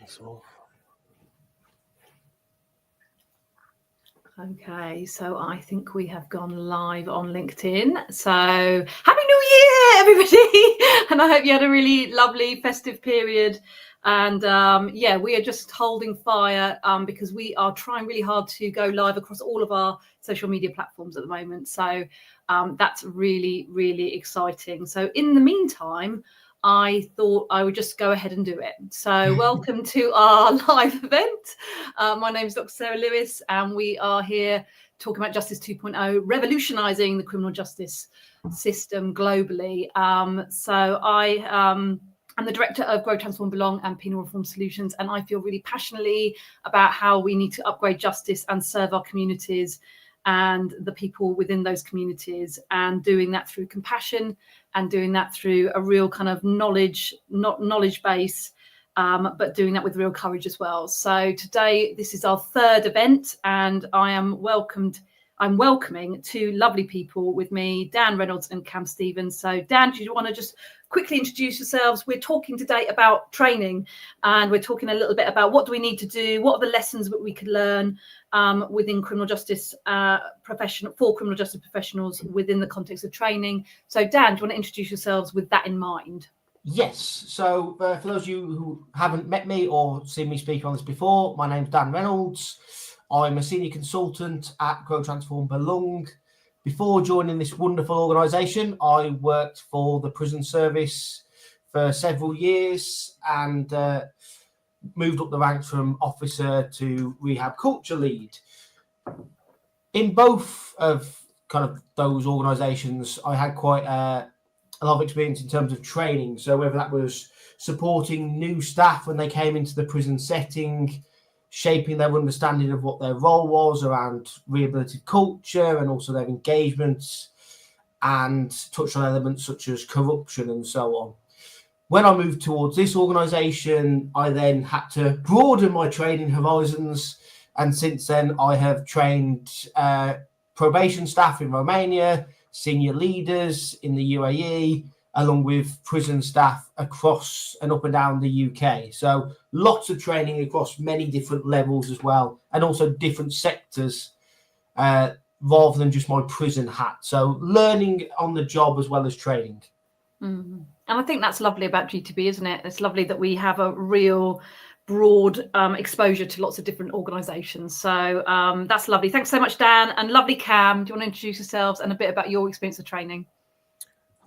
So. Okay, so I think we have gone live on LinkedIn. So Happy New Year, everybody! And I hope you had a really lovely festive period. And yeah, we are just holding fire because we are trying really hard to go live across all of our social media platforms at the moment. So that's really, really exciting. So in the meantime, I thought I would just go ahead and do it. So welcome to our live event. My name is Dr. Sarah Lewis, and we are here talking about Justice 2.0, revolutionising the criminal justice system globally. So I am the director of Grow, Transform, Belong and Penal Reform Solutions, and I feel really passionately about how we need to upgrade justice and serve our communities and the people within those communities, and doing that through compassion and doing that through a real kind of knowledge base, but doing that with real courage as well. So today, this is our third event, and I'm welcoming two lovely people with me, Dan Reynolds and Cam Stevens. So Dan, do you want to just quickly introduce yourselves? We're talking today about training, and we're talking a little bit about what do we need to do, what are the lessons that we could learn within criminal justice criminal justice professionals within the context of training. So Dan, do you want to introduce yourselves with that in mind? Yes. So for those of you who haven't met me or seen me speak on this before, my name's Dan Reynolds. I'm a senior consultant at Grow, Transform, Belong. Before joining this wonderful organisation, I worked for the prison service for several years and moved up the ranks from officer to rehab culture lead. In both of kind of those organisations, I had quite a lot of experience in terms of training. So whether that was supporting new staff when they came into the prison setting, shaping their understanding of what their role was around rehabilitative culture and also their engagements, and touched on elements such as corruption and so on. When I moved towards this organisation, I then had to broaden my training horizons. And since then, I have trained probation staff in Romania, senior leaders in the UAE, along with prison staff across and up and down the UK. So lots of training across many different levels as well, and also different sectors rather than just my prison hat. So learning on the job as well as training. Mm-hmm. And I think that's lovely about GTB, isn't it? It's lovely that we have a real broad exposure to lots of different organisations. So that's lovely. Thanks so much, Dan. And lovely Cam. Do you want to introduce yourselves and a bit about your experience of training?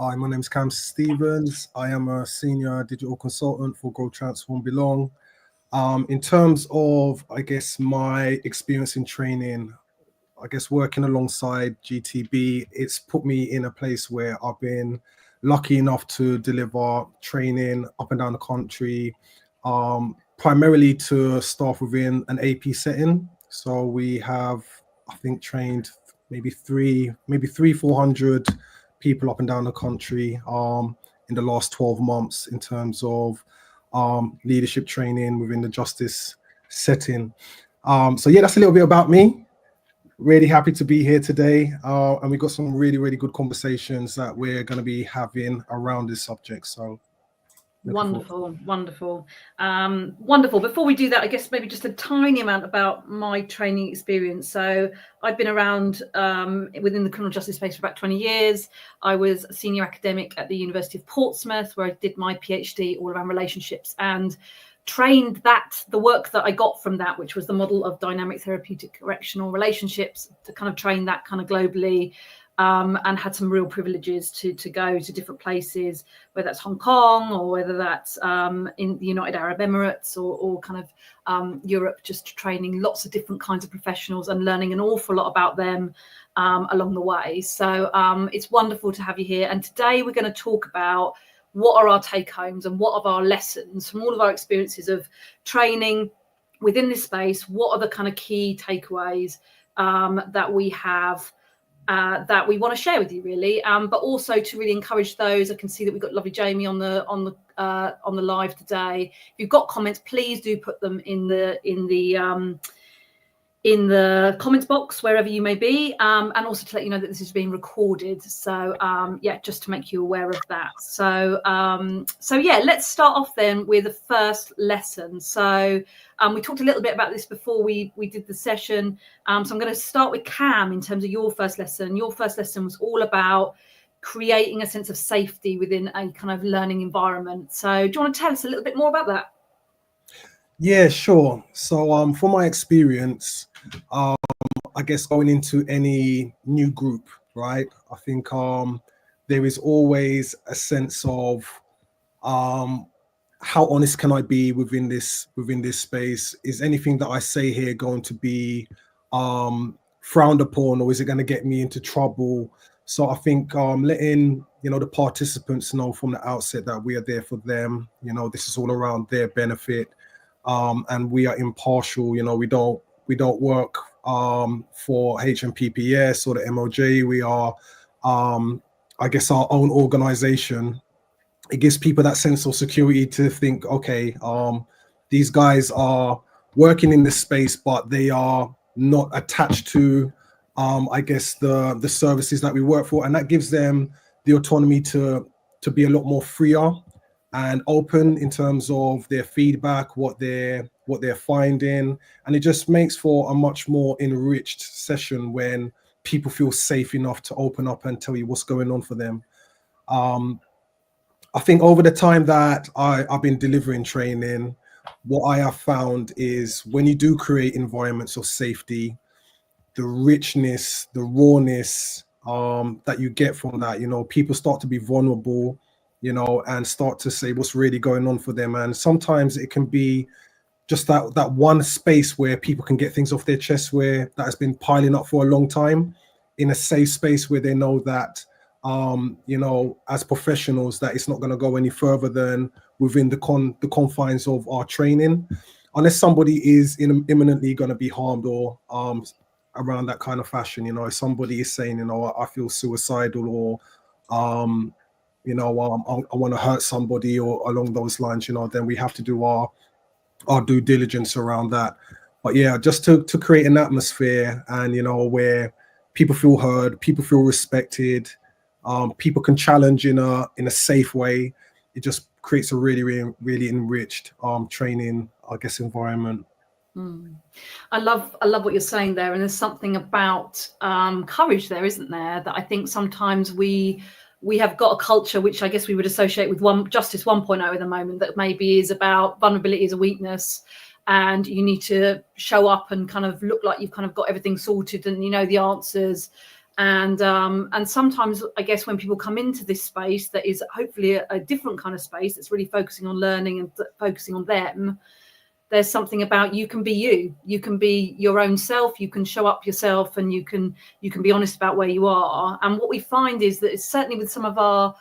Hi, my name is Cam Stevens. I am a senior digital consultant for Grow, Transform, Belong. In terms of, I guess, my experience in training, I guess working alongside GTB, it's put me in a place where I've been lucky enough to deliver training up and down the country, primarily to staff within an AP setting. So we have, I think, trained maybe 400 people up and down the country in the last 12 months in terms of leadership training within the justice setting. So yeah, that's a little bit about me. Really happy to be here today, and we've got some really, really good conversations that we're going to be having around this subject. So wonderful. Before we do that, I guess maybe just a tiny amount about my training experience. So I've been around within the criminal justice space for about 20 years. I was a senior academic at the University of Portsmouth, where I did my PhD all around relationships, and trained the work that I got from that, which was the model of dynamic therapeutic correctional relationships, to kind of train that kind of globally, and had some real privileges to go to different places, whether that's Hong Kong or whether that's in the United Arab Emirates or kind of Europe, just training lots of different kinds of professionals and learning an awful lot about them along the way. So it's wonderful to have you here. And today we're going to talk about what are our take homes and what are our lessons from all of our experiences of training within this space. What are the kind of key takeaways that we have that we want to share with you, really, but also to really encourage those. I can see that we've got lovely Jamie on the live today. If you've got comments, please do put them in the in the comments box wherever you may be, and also to let you know that this is being recorded. So yeah, just to make you aware of that. So yeah, let's start off then with the first lesson. So we talked a little bit about this before we did the session. So I'm going to start with Cam in terms of your first lesson. Your first lesson was all about creating a sense of safety within a kind of learning environment. So do you want to tell us a little bit more about that? Yeah, sure. So from my experience, I guess going into any new group, right? I think there is always a sense of how honest can I be within this space? Is anything that I say here going to be frowned upon, or is it going to get me into trouble? So I think letting the participants know from the outset that we are there for them. This is all around their benefit, and we are impartial. We don't work for HMPPS or the MOJ. We are, I guess, our own organization. It gives people that sense of security to think, okay, these guys are working in this space, but they are not attached to, I guess, the services that we work for, and that gives them the autonomy to be a lot more freer and open in terms of their feedback, what they're finding, and it just makes for a much more enriched session when people feel safe enough to open up and tell you what's going on for them. I think over the time that I've been delivering training, what I have found is when you do create environments of safety, the richness, the rawness that you get from that, people start to be vulnerable, and start to say what's really going on for them. And sometimes it can be just that one space where people can get things off their chest, where that has been piling up for a long time, in a safe space where they know that as professionals, that it's not going to go any further than within the confines of our training, unless somebody is imminently going to be harmed or around that kind of fashion. If somebody is saying, I feel suicidal, or I want to hurt somebody, or along those lines, then we have to do our due diligence around that. But yeah, just to create an atmosphere, and where people feel heard, people feel respected, people can challenge in a safe way. It just creates a really, really, really enriched training, I guess, environment. I love what you're saying there, and there's something about courage there, isn't there, that I think sometimes we have got a culture which I guess we would associate with Justice 1.0 at the moment, that maybe is about vulnerability as a weakness, and you need to show up and kind of look like you've kind of got everything sorted and the answers. And sometimes I guess when people come into this space that is hopefully a different kind of space that's really focusing on learning and focusing on them, there's something about you can be your own self, you can show up yourself, and you can be honest about where you are. And what we find is that it's certainly with some of our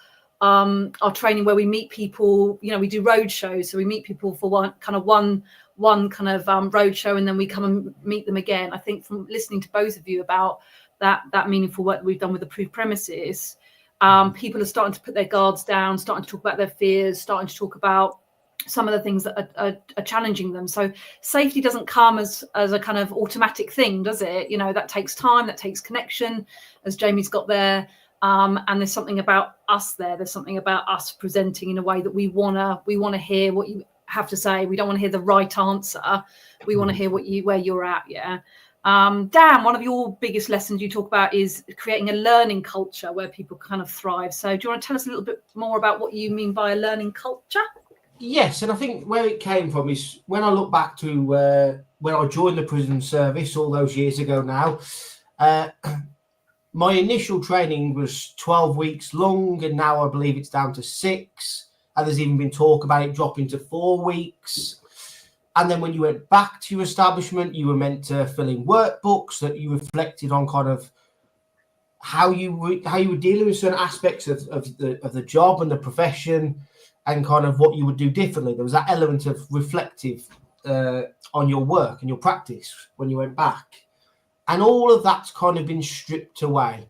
training where we meet people, we do road shows, so we meet people for one kind of road show, and then we come and meet them again. I think from listening to both of you about that meaningful work that we've done with approved premises, people are starting to put their guards down, starting to talk about their fears, starting to talk about some of the things that are challenging them. So safety doesn't come as a kind of automatic thing, does it? That takes time, that takes connection, as Jamie's got there. And there's something about us there. There's something about us presenting in a way that we wanna hear what you have to say. We don't want to hear the right answer. We want to hear where you're at. Yeah. Dan, one of your biggest lessons you talk about is creating a learning culture where people kind of thrive. So do you want to tell us a little bit more about what you mean by a learning culture? Yes, and I think where it came from is when I look back to when I joined the prison service all those years ago now, my initial training was 12 weeks long, and now I believe it's down to 6, and there's even been talk about it dropping to 4 weeks. And then when you went back to your establishment, you were meant to fill in workbooks that you reflected on kind of how you were dealing with certain aspects of the job and the profession, and kind of what you would do differently. There was that element of reflective on your work and your practice when you went back. And all of that's kind of been stripped away.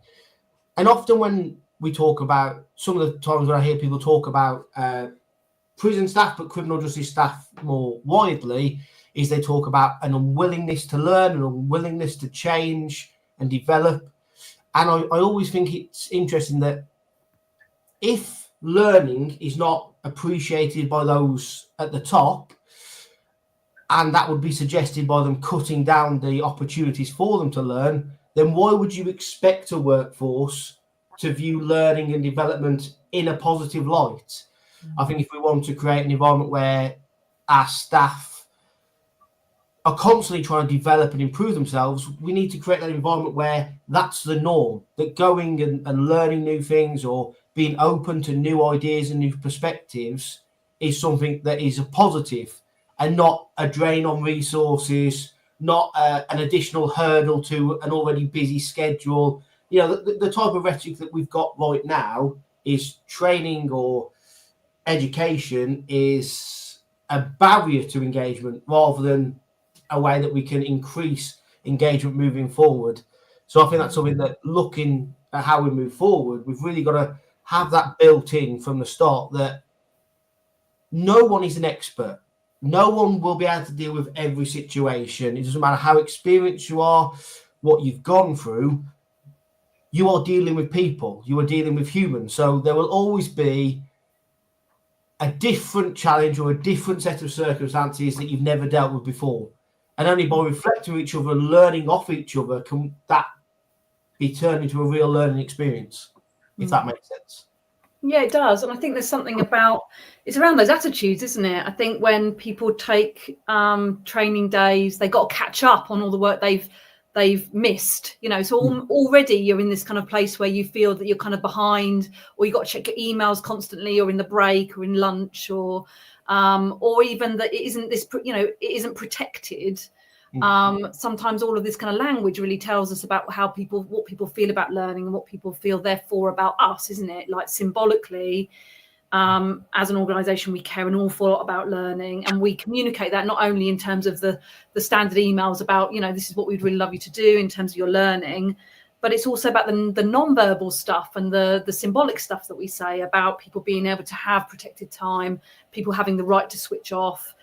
And often when we talk about, some of the times when I hear people talk about prison staff, but criminal justice staff more widely, is they talk about an unwillingness to learn, an unwillingness to change and develop. And I always think it's interesting that if learning is not appreciated by those at the top, and that would be suggested by them cutting down the opportunities for them to learn, then why would you expect a workforce to view learning and development in a positive light? I think if we want to create an environment where our staff are constantly trying to develop and improve themselves, we need to create that environment where that's the norm, that going and learning new things or being open to new ideas and new perspectives is something that is a positive and not a drain on resources, not an additional hurdle to an already busy schedule. You know, the type of rhetoric that we've got right now is training or education is a barrier to engagement rather than a way that we can increase engagement moving forward. So I think that's something that, looking at how we move forward, we've really got to have that built in from the start, that no one is an expert. No one will be able to deal with every situation. It doesn't matter how experienced you are, what you've gone through. You are dealing with people. You are dealing with humans. So there will always be a different challenge or a different set of circumstances that you've never dealt with before. And only by reflecting each other and learning off each other can that be turned into a real learning experience, if that makes sense. Yeah, it does. And I think there's something about, it's around those attitudes, isn't it? I think when people take training days, they got to catch up on all the work they've missed, you know. So already you're in this kind of place where you feel that you're kind of behind, or you got to check your emails constantly, or in the break, or in lunch, or even that it isn't this, you know, it isn't protected. Sometimes all of this kind of language really tells us about what people feel about learning and what people feel therefore about us, isn't it? Like symbolically, as an organization, we care an awful lot about learning, and we communicate that not only in terms of the standard emails about, you know, this is what we'd really love you to do in terms of your learning, but it's also about the non-verbal stuff and the symbolic stuff that we say about people being able to have protected time, people having the right to switch off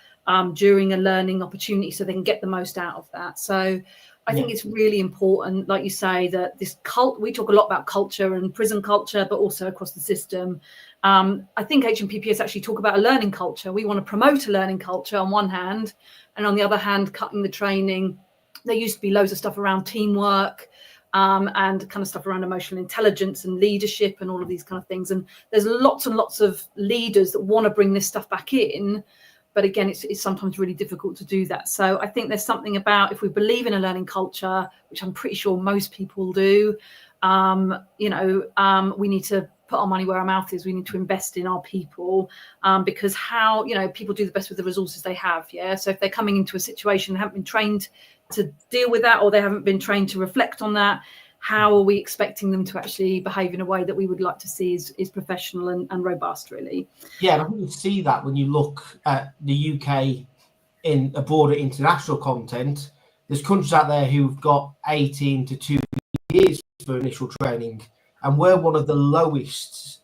during a learning opportunity so they can get the most out of that. So I think it's really important, like you say, that this we talk a lot about culture and prison culture, but also across the system. I think HMPPS actually talk about a learning culture. We want to promote a learning culture on one hand, and on the other hand, cutting the training. There used to be loads of stuff around teamwork and kind of stuff around emotional intelligence and leadership and all of these kind of things. And there's lots and lots of leaders that want to bring this stuff back in. But again, it's sometimes really difficult to do that. So I think there's something about, if we believe in a learning culture, which I'm pretty sure most people do, we need to put our money where our mouth is. We need to invest in our people because people do the best with the resources they have. Yeah. So if they're coming into a situation, they haven't been trained to deal with that, or they haven't been trained to reflect on that, how are we expecting them to actually behave in a way that we would like to see is professional and robust, really? Yeah, and I think you see that when you look at the UK in a broader international content. There's countries out there who've got 18 to 2 years for initial training, and we're one of the lowest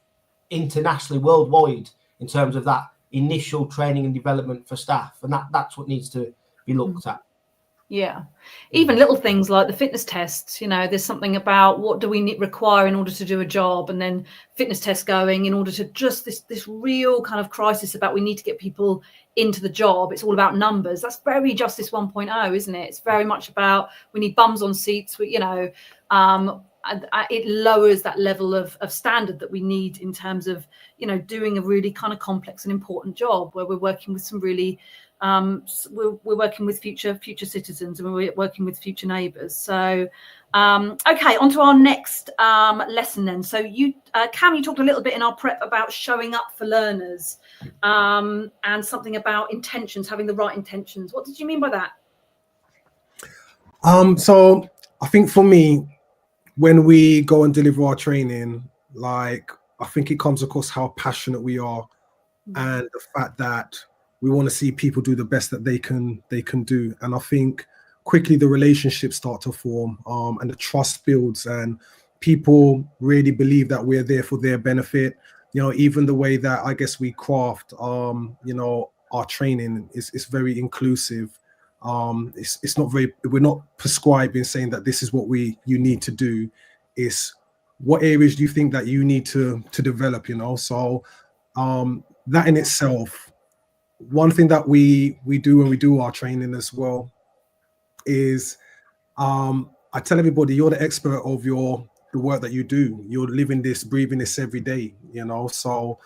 internationally, worldwide, in terms of that initial training and development for staff, and that's what needs to be looked at. Yeah, even little things like the fitness tests, you know, there's something about what do we require in order to do a job, and then fitness tests going in order to just this real kind of crisis about we need to get people into the job. It's all about numbers. That's very Justice 1.0, isn't it? It's very much about we need bums on seats, it lowers that level of standard that we need in terms of, you know, doing a really kind of complex and important job where we're working with some really we're working with future citizens, and we're working with future neighbours. So okay, on to our next lesson then. So you Cam, you talked a little bit in our prep about showing up for learners and something about intentions, having the right intentions. What did you mean by that? So I think for me, when we go and deliver our training, like, I think it comes across how passionate we are and the fact that we want to see people do the best that they can do. And I think quickly the relationships start to form and the trust builds, and people really believe that we're there for their benefit. You know, even the way that I guess we craft, our training is very inclusive. It's not very, we're not prescribing saying that this is what you need to do. It's what areas do you think that you need to develop, you know? So that in itself, one thing that we do when we do our training as well is I tell everybody, you're the expert of the work that you do. You're living this, breathing this every day, you know? So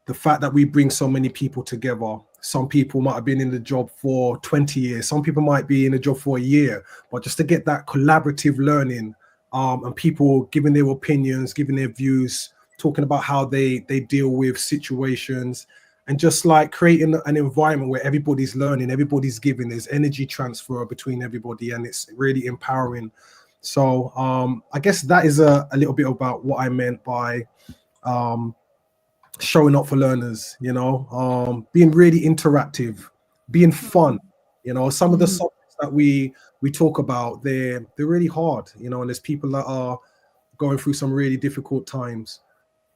the fact that we bring so many people together, some people might have been in the job for 20 years, some people might be in the job for a year, but just to get that collaborative learning, and people giving their opinions, giving their views, talking about how they deal with situations, and just like creating an environment where everybody's learning, everybody's giving, there's energy transfer between everybody, and it's really empowering. So I guess that is a little bit about what I meant by showing up for learners, you know, being really interactive, being fun. You know, some of the subjects that we talk about, they're really hard, you know, and there's people that are going through some really difficult times,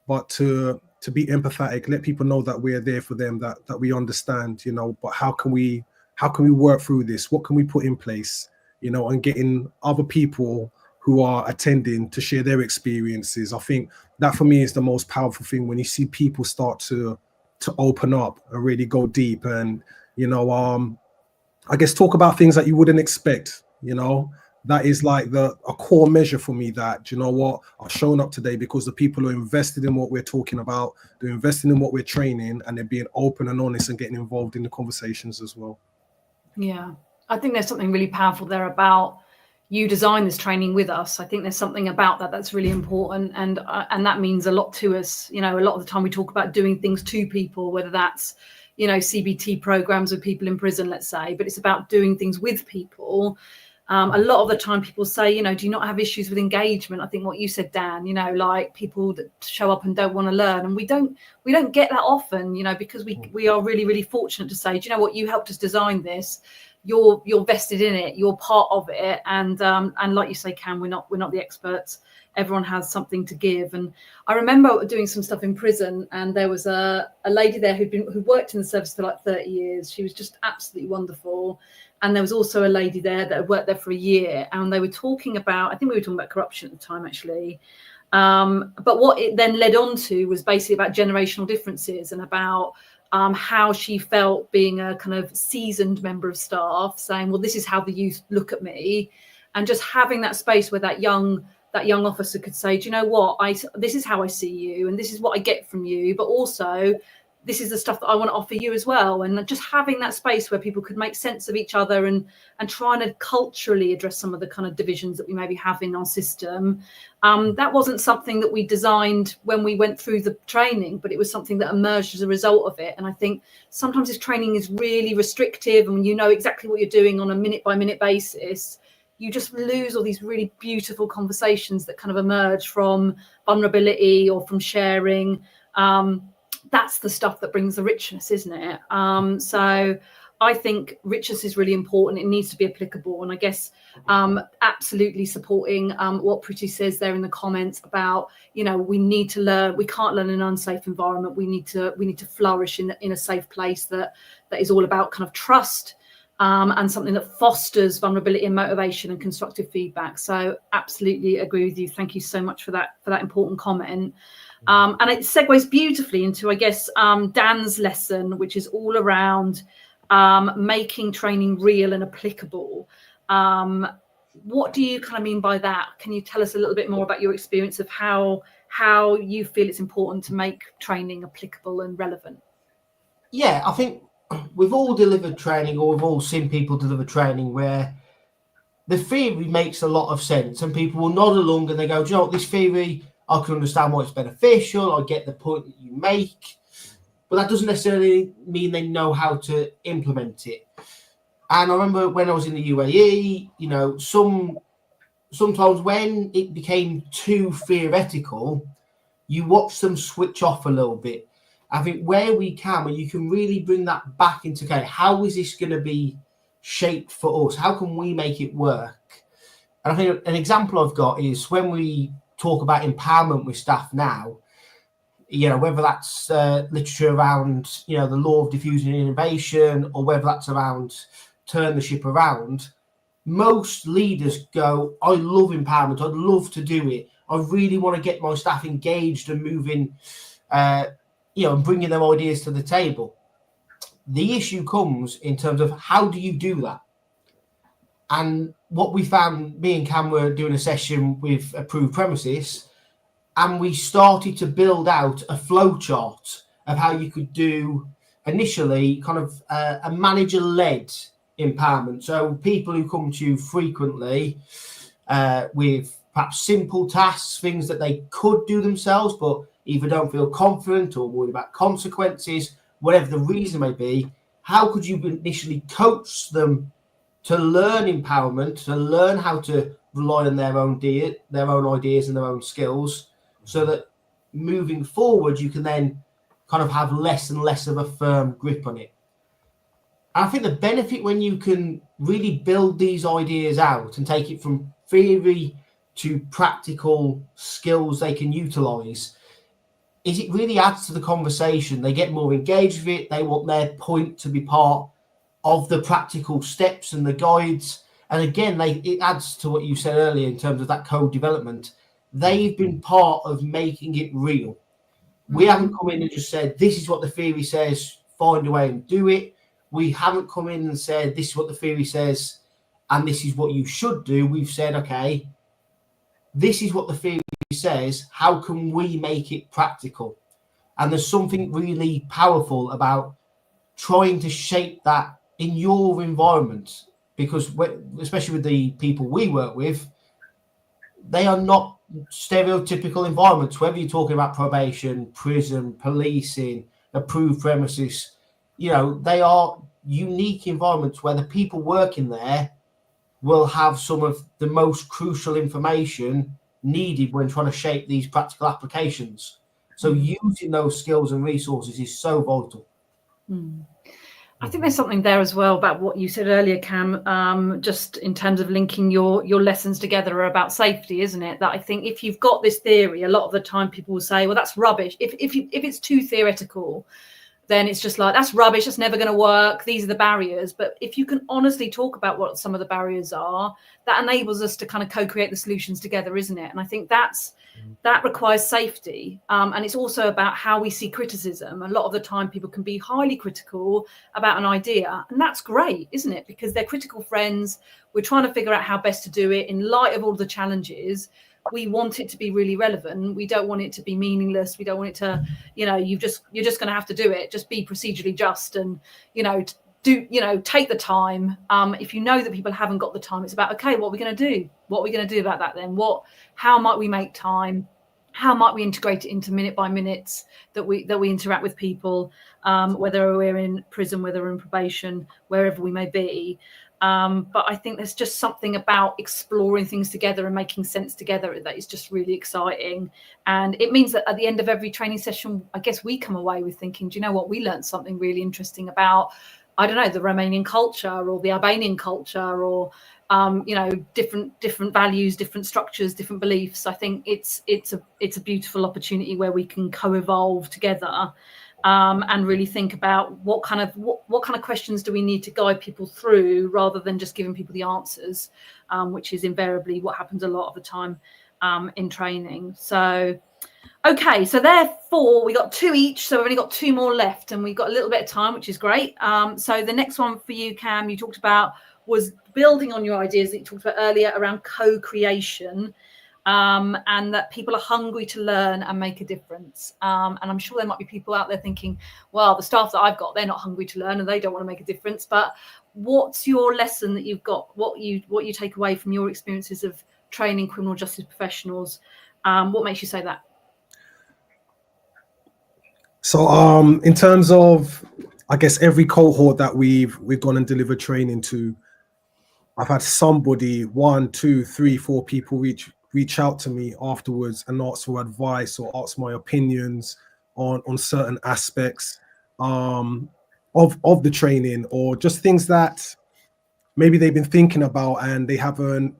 but to be empathetic, let people know that we're there for them, that we understand, you know, but how can we work through this? What can we put in place, you know, and getting other people who are attending to share their experiences. I think that for me is the most powerful thing, when you see people start to open up and really go deep, and, you know, I guess talk about things that you wouldn't expect, you know. That is like a core measure for me, that, you know what, I've shown up today because the people are invested in what we're talking about, they're invested in what we're training, and they're being open and honest and getting involved in the conversations as well. Yeah, I think there's something really powerful there about you design this training with us. I think there's something about that that's really important, and that means a lot to us. You know, a lot of the time we talk about doing things to people, whether that's, you know, CBT programs with people in prison, let's say, but it's about doing things with people. A lot of the time people say, you know, do you not have issues with engagement? I think what you said, Dan, you know, like people that show up and don't want to learn, and we don't get that often, you know, because we are really, really fortunate to say, do you know what, you helped us design this. You're vested in it, you're part of it, and like you say, Cam, we're not the experts. Everyone has something to give. And I remember doing some stuff in prison, and there was a lady there who worked in the service for like 30 years. She was just absolutely wonderful. And there was also a lady there that had worked there for a year, and they were talking about, I think we were talking about corruption at the time, actually. But what it then led on to was basically about generational differences, and about how she felt being a kind of seasoned member of staff, saying, well, this is how the youth look at me. And just having that space where that young officer could say, do you know what, this is how I see you, and this is what I get from you, but also this is the stuff that I want to offer you as well. And just having that space where people could make sense of each other, and trying to culturally address some of the kind of divisions that we maybe have in our system. That wasn't something that we designed when we went through the training, but it was something that emerged as a result of it. And I think sometimes this training is really restrictive, and when you know exactly what you're doing on a minute by minute basis, you just lose all these really beautiful conversations that kind of emerge from vulnerability or from sharing. That's the stuff that brings the richness, isn't it? So I think richness is really important. It needs to be applicable. And I guess absolutely supporting what Pretty says there in the comments about, you know, we need to learn. We can't learn in an unsafe environment. We need to flourish in a safe place that is all about kind of trust, and something that fosters vulnerability and motivation and constructive feedback. So absolutely agree with you. Thank you so much for that important comment. And it segues beautifully into, I guess, Dan's lesson, which is all around making training real and applicable. What do you kind of mean by that? Can you tell us a little bit more about your experience of how you feel it's important to make training applicable and relevant? Yeah, I think we've all delivered training, or we've all seen people deliver training where the theory makes a lot of sense, and people will nod along and they go, do you know what, this theory, I can understand why it's beneficial, I get the point that you make, but that doesn't necessarily mean they know how to implement it. And I remember when I was in the UAE, you know, sometimes when it became too theoretical, you watch them switch off a little bit. I think where we can, where you can really bring that back into, okay, how is this going to be shaped for us? How can we make it work? And I think an example I've got is when we talk about empowerment with staff now, you know, whether that's literature around, you know, the law of diffusion and innovation, or whether that's around turn the ship around, most leaders go, I love empowerment, I'd love to do it, I really want to get my staff engaged and moving, and bringing their ideas to the table. The issue comes in terms of how do you do that? And what we found, me and Cam were doing a session with Approved Premises, and we started to build out a flow chart of how you could do initially kind of a manager-led empowerment. So people who come to you frequently with perhaps simple tasks, things that they could do themselves, but either don't feel confident or worried about consequences, whatever the reason may be, how could you initially coach them to learn empowerment, to learn how to rely on their own ideas and their own skills, so that moving forward, you can then kind of have less and less of a firm grip on it. And I think the benefit when you can really build these ideas out and take it from theory to practical skills they can utilize is it really adds to the conversation. They get more engaged with it. They want their point to be part of the practical steps and the guides. And again, it adds to what you said earlier in terms of that code development. They've been part of making it real. We haven't come in and just said, this is what the theory says, find a way and do it. We haven't come in and said, this is what the theory says, and this is what you should do. We've said, okay, this is what the theory says. How can we make it practical? And there's something really powerful about trying to shape that in your environment, because especially with the people we work with, they are not stereotypical environments, whether you're talking about probation, prison, policing, approved premises. They are unique environments where the people working there will have some of the most crucial information needed when trying to shape these practical applications. So using those skills and resources is so vital. I think there's something there as well about what you said earlier, Cam, just in terms of linking your lessons together about safety, isn't it? That I think if you've got this theory, a lot of the time people will say, well, that's rubbish. If it's too theoretical, then it's just like, that's rubbish, that's never going to work, these are the barriers. But if you can honestly talk about what some of the barriers are, that enables us to kind of co-create the solutions together, isn't it? And I think that requires safety. And it's also about how we see criticism. A lot of the time people can be highly critical about an idea, and that's great, isn't it? Because they're critical friends. We're trying to figure out how best to do it in light of all the challenges. We want it to be really relevant. We don't want it to be meaningless. We don't want it to, you're just going to have to do it. Just be procedurally just and, take the time. If you know that people haven't got the time, it's about, okay, what are we going to do? What are we going to do about that then? How might we make time? How might we integrate it into minute by minutes that we interact with people, whether we're in prison, whether we're in probation, wherever we may be. But I think there's just something about exploring things together and making sense together that is just really exciting. And it means that at the end of every training session, I guess we come away with thinking, do you know what? We learned something really interesting about, I don't know, the Romanian culture or the Albanian culture or, different values, different structures, different beliefs. I think it's a beautiful opportunity where we can co-evolve together. And really think about what kind of questions do we need to guide people through, rather than just giving people the answers, which is invariably what happens a lot of the time in training. So, okay, so therefore we got 2 each, so we've only got 2 more left, and we've got a little bit of time, which is great. So the next one for you, Cam, you talked about was building on your ideas that you talked about earlier around co-creation. And that people are hungry to learn and make a difference. And I'm sure there might be people out there thinking, well, the staff that I've got, they're not hungry to learn and they don't want to make a difference. But what's your lesson that you've got, what you take away from your experiences of training criminal justice professionals? What makes you say that? So in terms of, I guess, every cohort that we've gone and delivered training to, I've had somebody, 1, 2, 3, 4 people reach out to me afterwards and ask for advice or ask my opinions on certain aspects of the training, or just things that maybe they've been thinking about and they haven't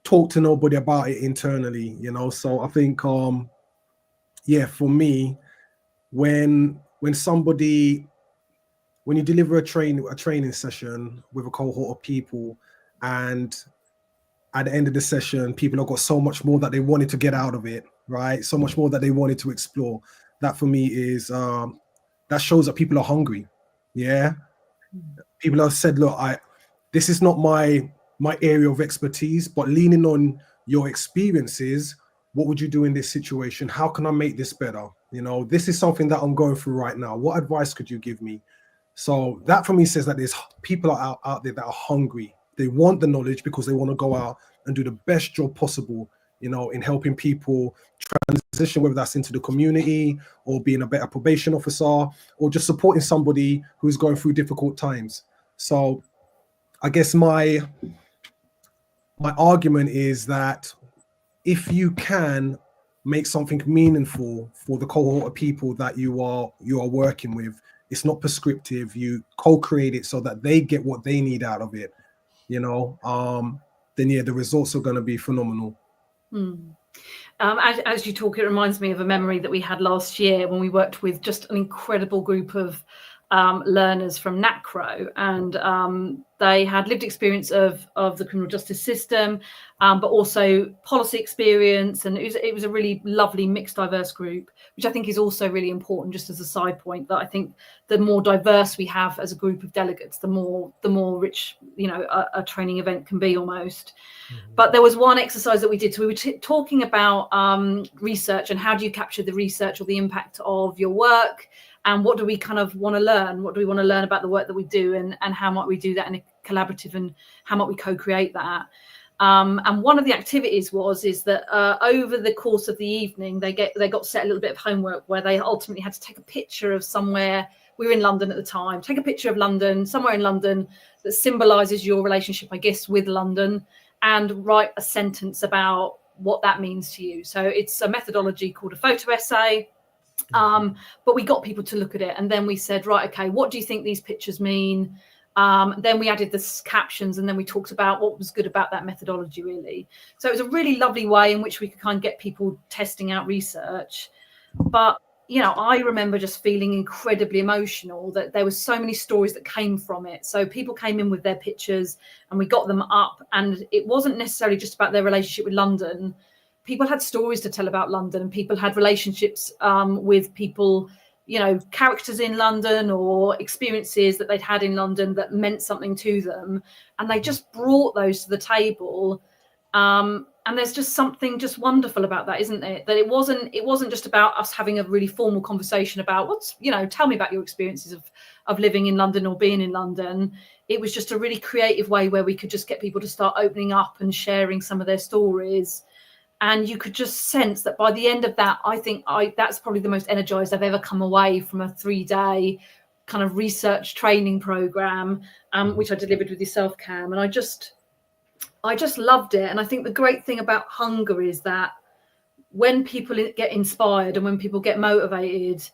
talked to nobody about it internally, So I think for me, when somebody when you deliver a training session with a cohort of people, and at the end of the session, people have got so much more that they wanted to get out of it, right? So much more that they wanted to explore. That for me is that shows that people are hungry. Yeah, people have said, look, this is not my area of expertise, but leaning on your experiences, what would you do in this situation? How can I make this better? You know, this is something that I'm going through right now. What advice could you give me? So that for me says that there's people out there that are hungry. They want the knowledge because they want to go out and do the best job possible, you know, in helping people transition, whether that's into the community or being a better probation officer or just supporting somebody who's going through difficult times. So I guess my argument is that if you can make something meaningful for the cohort of people that you are working with, it's not prescriptive. You co-create it so that they get what they need out of it, you know, then yeah, the results are going to be phenomenal. As you talk, it reminds me of a memory that we had last year when we worked with just an incredible group of learners from NACRO, and they had lived experience of the criminal justice system, but also policy experience, and it was a really lovely mixed diverse group, which I think is also really important. Just as a side point, that I think the more diverse we have as a group of delegates, the more rich, you know, a training event can be almost. But there was one exercise that we did. So we were talking about research and how do you capture the research or the impact of your work, and what do we kind of want to learn? What do we want to learn about the work that we do, and how might we do that in a collaborative, and how might we co-create that? And one of the activities is that over the course of the evening, they got set a little bit of homework where they ultimately had to take a picture of somewhere. We were in London at the time. Take a picture of London, somewhere in London that symbolises your relationship, I guess, with London, and write a sentence about what that means to you. So it's a methodology called a photo essay. But we got people to look at it, and then we said, right, okay, what do you think these pictures mean? Then we added the captions, and then we talked about what was good about that methodology, really. So it was a really lovely way in which we could kind of get people testing out research. But, you know, I remember just feeling incredibly emotional that there were so many stories that came from it. So people came in with their pictures and we got them up, and it wasn't necessarily just about their relationship with London. People had stories to tell about London, and people had relationships with people, you know, characters in London or experiences that they'd had in London that meant something to them. And they just brought those to the table. And there's just something just wonderful about that, isn't it? That it wasn't just about us having a really formal conversation about tell me about your experiences of living in London or being in London. It was just a really creative way where we could just get people to start opening up and sharing some of their stories. And you could just sense that by the end of that, I think that's probably the most energized I've ever come away from a 3-day kind of research training program, which I delivered with yourself, Cam. And I just loved it. And I think the great thing about hunger is that when people get inspired and when people get motivated,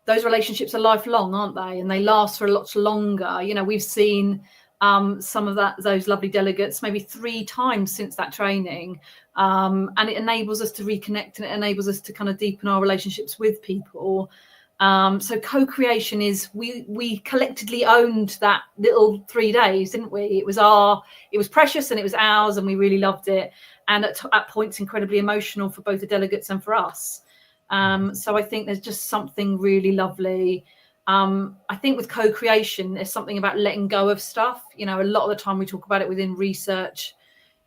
those relationships are lifelong, aren't they? And they last for a lot longer. You know, we've seen some of those lovely delegates maybe 3 times since that training, and it enables us to reconnect, and it enables us to kind of deepen our relationships with people. So co-creation is we collectively owned that little 3 days, didn't we? It was precious and it was ours, and we really loved it, and at points incredibly emotional for both the delegates and for us. So I think there's just something really lovely. I think with co-creation, there's something about letting go of stuff. You know, a lot of the time we talk about it within research,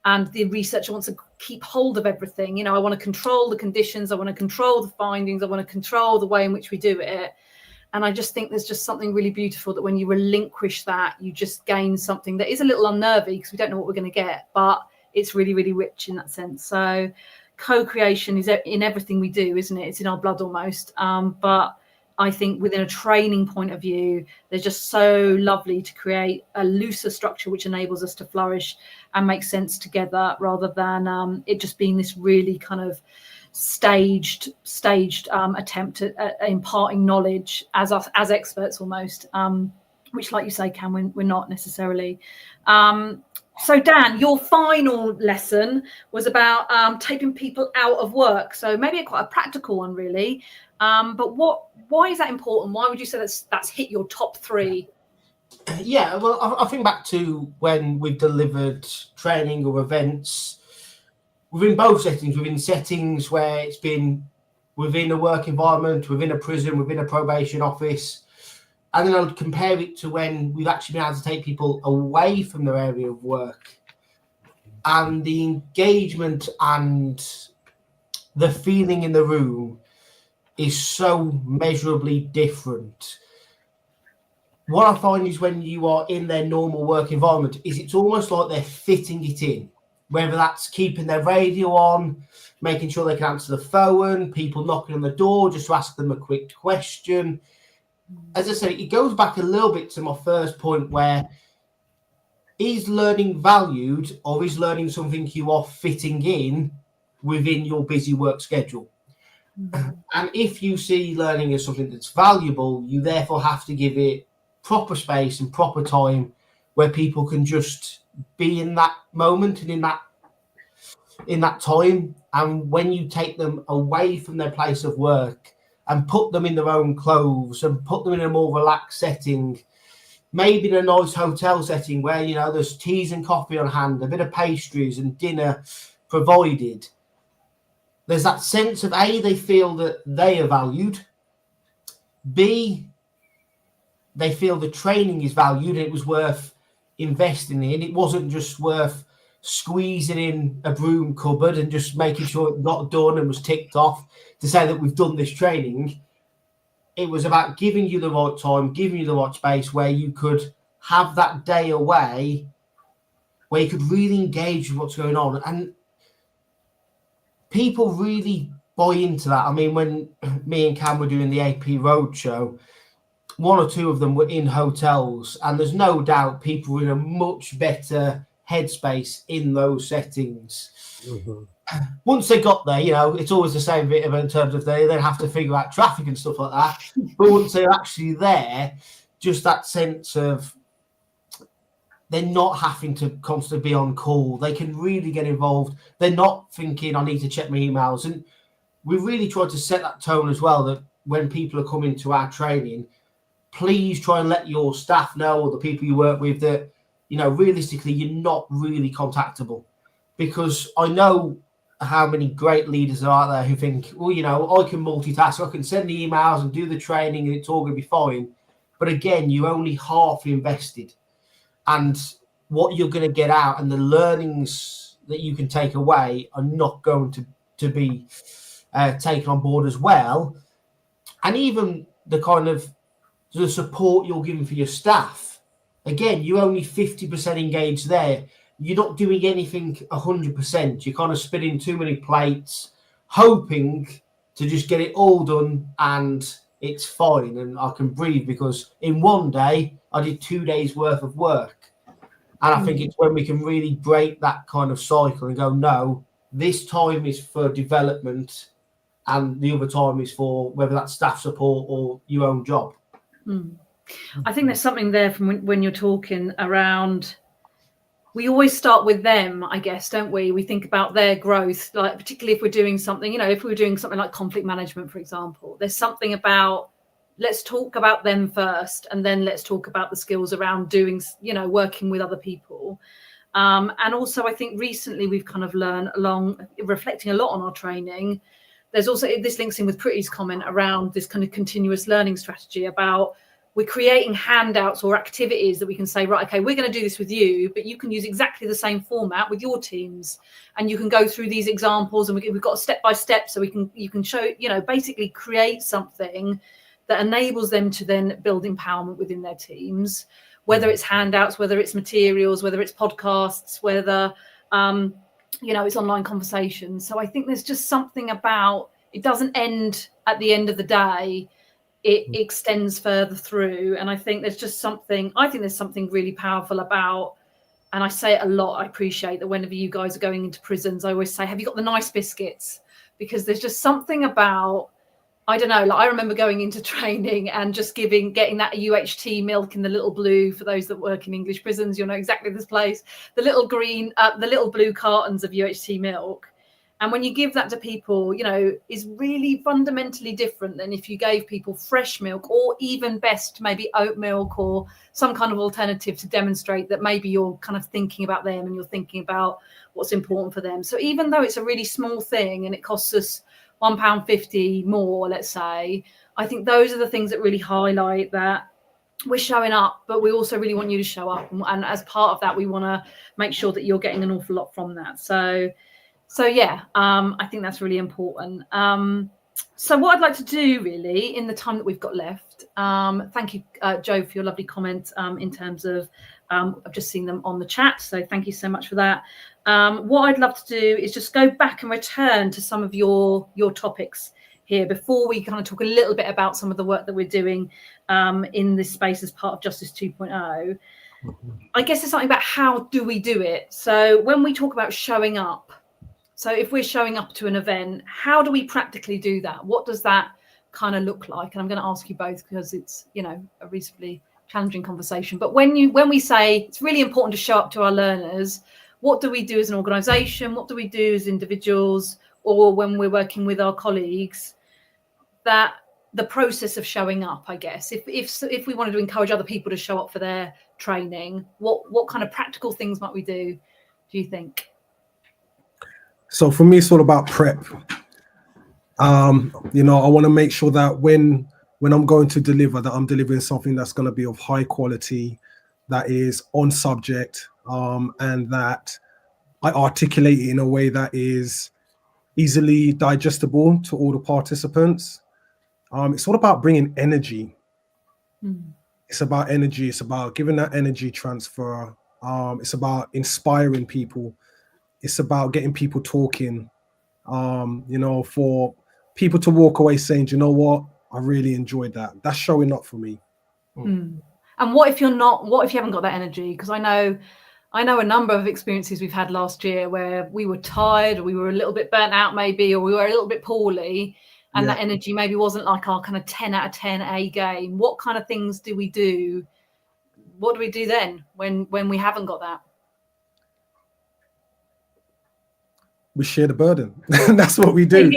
and the researcher wants to keep hold of everything. You know, I want to control the conditions, I want to control the findings, I want to control the way in which we do it. And I just think there's just something really beautiful that when you relinquish that, you just gain something that is a little unnerving because we don't know what we're going to get, but it's really, really rich in that sense. So co-creation is in everything we do, isn't it? It's in our blood almost. But I think within a training point of view, they're just so lovely to create a looser structure which enables us to flourish and make sense together, rather than it just being this really kind of staged attempt at imparting knowledge as experts almost, which, like you say, Cam, we're not necessarily. So Dan, your final lesson was about taking people out of work. So maybe quite a practical one, really. But why is that important? Why would you say that's hit your top 3? Yeah, well, I think back to when we've delivered training or events within both settings, within settings where it's been within a work environment, within a prison, within a probation office. And then I would compare it to when we've actually been able to take people away from their area of work. And the engagement and the feeling in the room is so measurably different. What I find is when you are in their normal work environment is it's almost like they're fitting it in, whether that's keeping their radio on, making sure they can answer the phone, people knocking on the door just to ask them a quick question. As I say, it goes back a little bit to my first point where is learning valued or is learning something you are fitting in within your busy work schedule? And if you see learning as something that's valuable, you therefore have to give it proper space and proper time where people can just be in that moment and in that time. And when you take them away from their place of work and put them in their own clothes and put them in a more relaxed setting, maybe in a nice hotel setting where, you know, there's teas and coffee on hand, a bit of pastries and dinner provided, there's that sense of A, they feel that they are valued, B, they feel the training is valued and it was worth investing in. It wasn't just worth squeezing in a broom cupboard and just making sure it got done and was ticked off to say that we've done this training. It was about giving you the right time, giving you the right space where you could have that day away where you could really engage with what's going on. And people really buy into that. I mean, when me and Cam were doing the AP Roadshow, one or two of them were in hotels, and there's no doubt people were in a much better headspace in those settings. Mhm. Once they got there, you know, it's always the same bit in terms of they then have to figure out traffic and stuff like that. But once they're actually there, just that sense of they're not having to constantly be on call. They can really get involved. They're not thinking, I need to check my emails. And we really tried to set that tone as well, that when people are coming to our training, please try and let your staff know or the people you work with that, you know, realistically, you're not really contactable. Because I know how many great leaders are out there who think, well, you know, I can multitask, I can send the emails and do the training and it's all going to be fine. But again, you're only half invested. And what you're going to get out and the learnings that you can take away are not going to be taken on board as well. And even the kind of the support you're giving for your staff, again, you're only 50% engaged there. You're not doing anything 100%. You're kind of spinning too many plates, hoping to just get it all done and it's fine and I can breathe, because in one day I did 2 days worth of work. And I think it's when we can really break that kind of cycle and go, no, this time is for development and the other time is for whether that's staff support or your own job. I think there's something there from when you're talking around, we always start with them, I guess, don't we? We think about their growth, like particularly if we're doing something, you know, if we were doing something like conflict management, for example, there's something about, let's talk about them first, and then let's talk about the skills around doing, you know, working with other people. And also, I think recently we've kind of learned along reflecting a lot on our training. There's also, this links in with Pretty's comment around this kind of continuous learning strategy about we're creating handouts or activities that we can say, right, okay, we're going to do this with you, but you can use exactly the same format with your teams. And you can go through these examples and we've got step by step, so you can show, you know, basically create something that enables them to then build empowerment within their teams, whether it's handouts, whether it's materials, whether it's podcasts, whether, you know, it's online conversations. So I think there's just something about, it doesn't end at the end of the day, it extends further through. And I think there's something really powerful about, and I say it a lot, I appreciate that whenever you guys are going into prisons, I always say, have you got the nice biscuits? Because there's just something about, I don't know, like I remember going into training and just getting that UHT milk in the little blue, for those that work in English prisons, you'll know exactly this place, the little green, the little blue cartons of UHT milk. And when you give that to people, you know, is really fundamentally different than if you gave people fresh milk, or even best, maybe oat milk or some kind of alternative to demonstrate that maybe you're kind of thinking about them and you're thinking about what's important for them. So even though it's a really small thing and it costs us £1.50 more, let's say, I think those are the things that really highlight that we're showing up, but we also really want you to show up. And as part of that, we want to make sure that you're getting an awful lot from that. So yeah, I think that's really important. So what I'd like to do really in the time that we've got left, thank you, Joe, for your lovely comment in terms of, I've just seen them on the chat. So thank you so much for that. What I'd love to do is just go back and return to some of your topics here before we kind of talk a little bit about some of the work that we're doing in this space as part of Justice 2.0. I guess there's something about how do we do it. So when we talk about showing up, so if we're showing up to an event, how do we practically do that? What does that kind of look like? And I'm going to ask you both because it's, you know, a reasonably challenging conversation. But when we say it's really important to show up to our learners, what do we do as an organisation? What do we do as individuals? Or when we're working with our colleagues, that the process of showing up, I guess, if we wanted to encourage other people to show up for their training, what kind of practical things might we do you think? So for me, it's all about prep. You know, I want to make sure that when I'm going to deliver, that I'm delivering something that's going to be of high quality, that is on subject, and that I articulate it in a way that is easily digestible to all the participants. It's all about bringing energy. It's about energy. It's about giving that energy transfer. It's about inspiring people. It's about getting people talking. You know, for people to walk away saying, "Do you know what? I really enjoyed that." That's showing up for me. And what if you haven't got that energy? Because I know a number of experiences we've had last year where we were tired, or we were a little bit burnt out maybe, or we were a little bit poorly, and that energy maybe wasn't like our kind of 10 out of 10 A game. What kind of things do we do? What do we do then when we haven't got that? We share the burden. That's what we do.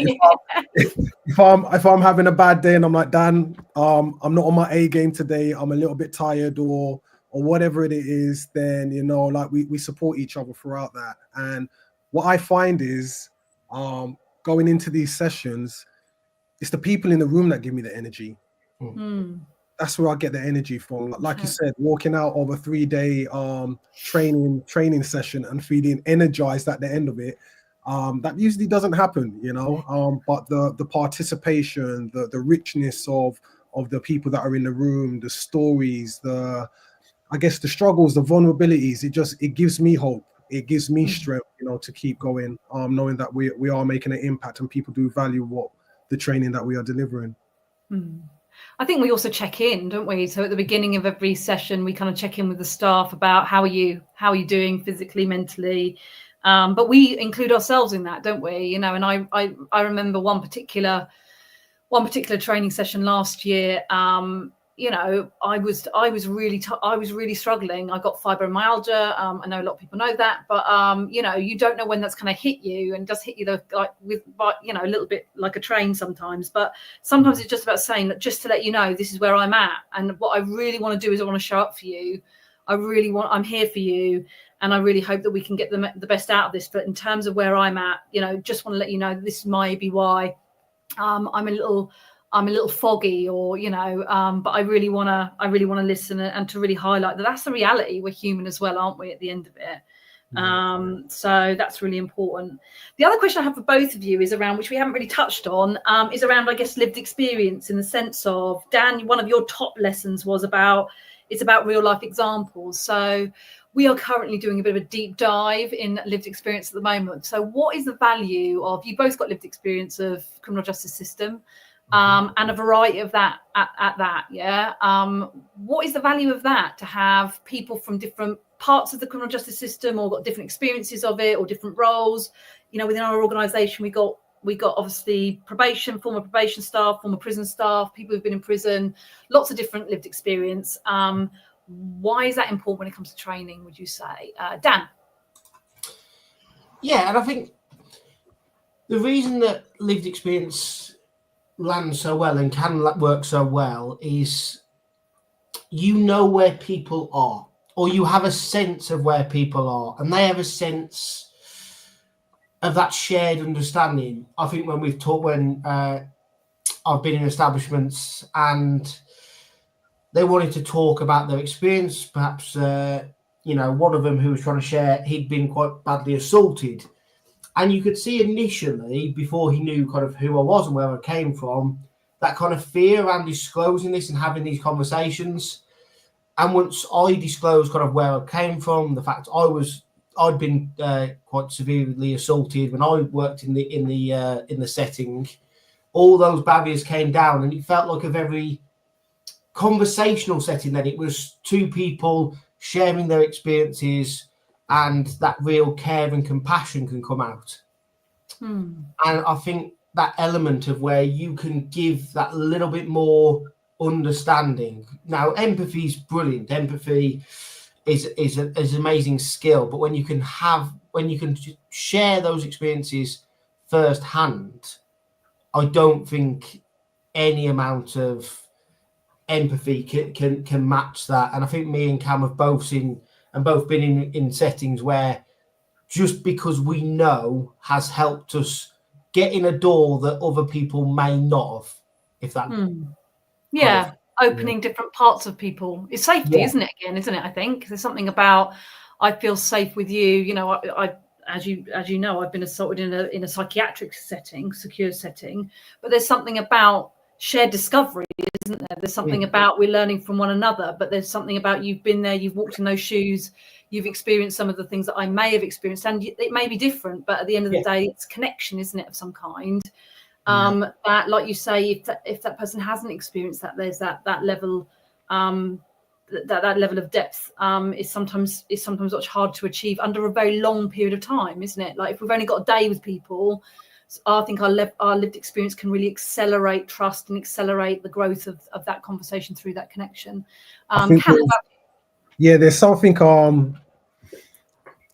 If I'm having a bad day and I'm like, Dan, I'm not on my A game today, I'm a little bit tired, or whatever it is, then, you know, like we support each other throughout that. And what I find is, going into these sessions, it's the people in the room that give me the energy. That's where I get the energy from. Like you said, walking out of a 3-day training session and feeling energized at the end of it, that usually doesn't happen, you know. But the participation, the richness of the people that are in the room, the stories, I guess the struggles, the vulnerabilities, it gives me hope. It gives me strength, you know, to keep going, knowing that we are making an impact and people do value the training that we are delivering. I think we also check in, don't we? So at the beginning of every session, we kind of check in with the staff about how are you doing physically, mentally, but we include ourselves in that, don't we? You know, and I remember one particular training session last year. You know, I was really struggling. I got fibromyalgia. I know a lot of people know that, but you know, you don't know when that's going to hit you, and it does hit you you know, a little bit like a train sometimes. But sometimes it's just about saying that, just to let you know, this is where I'm at, and what I really want to do is I want to show up for you. I'm here for you, and I really hope that we can get the best out of this. But in terms of where I'm at, you know, just want to let you know this might be why I'm a little foggy, or, you know, but I really want to listen and to really highlight that that's the reality. We're human as well, aren't we, at the end of it? So that's really important. The other question I have for both of you is around, which we haven't really touched on, is around, I guess, lived experience, in the sense of, Dan, one of your top lessons was about real life examples. So we are currently doing a bit of a deep dive in lived experience at the moment. So what is the value of, you both got lived experience of criminal justice system, and a variety of that at that, yeah. What is the value of that, to have people from different parts of the criminal justice system, or got different experiences of it, or different roles? You know, within our organisation, we got obviously probation, former probation staff, former prison staff, people who've been in prison, lots of different lived experience. Why is that important when it comes to training, would you say? Dan? Yeah, and I think The reason that lived experience lands so well and can work so well is you know where people are, or you have a sense of where people are, and they have a sense of that shared understanding. I think when we've talked, when I've been in establishments and they wanted to talk about their experience, perhaps one of them who was trying to share, he'd been quite badly assaulted, and you could see initially, before he knew kind of who I was and where I came from, that kind of fear around disclosing this and having these conversations. And once I disclosed kind of where I came from, the fact I'd been quite severely assaulted when I worked in the setting, all those barriers came down, and it felt like a very conversational setting. Then it was two people sharing their experiences, and that real care and compassion can come out. And I think that element of where you can give that little bit more understanding. Now, empathy is brilliant. Empathy is an amazing skill, but when you can share those experiences firsthand, I don't think any amount of empathy can match that. And I think me and Cam have both been in settings where just because we know has helped us get in a door that other people may not have, if that yeah, opening different parts of people. It's safety, isn't it? Again, isn't it? I think there's something about I feel safe with you. You know, I as you know, I've been assaulted in a psychiatric setting, secure setting, but there's something about shared discovery, isn't there? There's something about we're learning from one another, but there's something about you've been there, you've walked in those shoes, you've experienced some of the things that I may have experienced, and it may be different, but at the end of the day, it's connection, isn't it, of some kind. That, like you say, if that person hasn't experienced that, there's that level, that level of depth is sometimes much hard to achieve under a very long period of time, isn't it? Like if we've only got a day with people, I think our lived experience can really accelerate trust and accelerate the growth of that conversation through that connection. There's something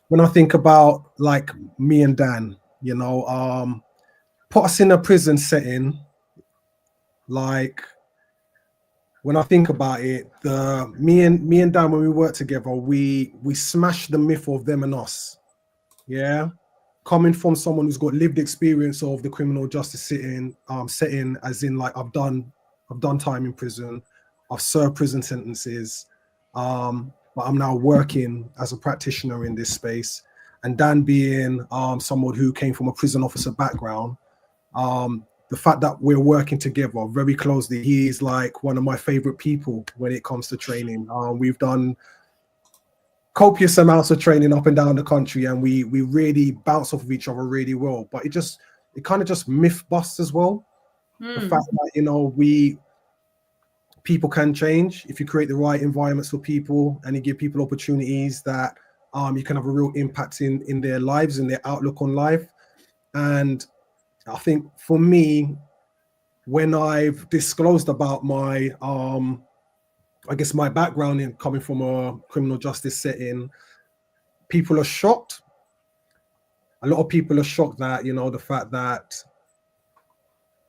when I think about like me and Dan, you know, put us in a prison setting. Like when I think about it, me and Dan, when we work together, we smash the myth of them and us. Yeah. Coming from someone who's got lived experience of the criminal justice setting, as in like I've done time in prison, I've served prison sentences, but I'm now working as a practitioner in this space. And Dan being someone who came from a prison officer background, the fact that we're working together very closely, he is like one of my favorite people when it comes to training. We've done copious amounts of training up and down the country, and we really bounce off of each other really well. But it kind of just myth busts as well. The fact that, you know, people can change if you create the right environments for people and you give people opportunities that you can have a real impact in their lives and their outlook on life. And I think for me, when I've disclosed about my I guess my background in coming from a criminal justice setting, people are shocked. A lot of people are shocked that, you know, the fact that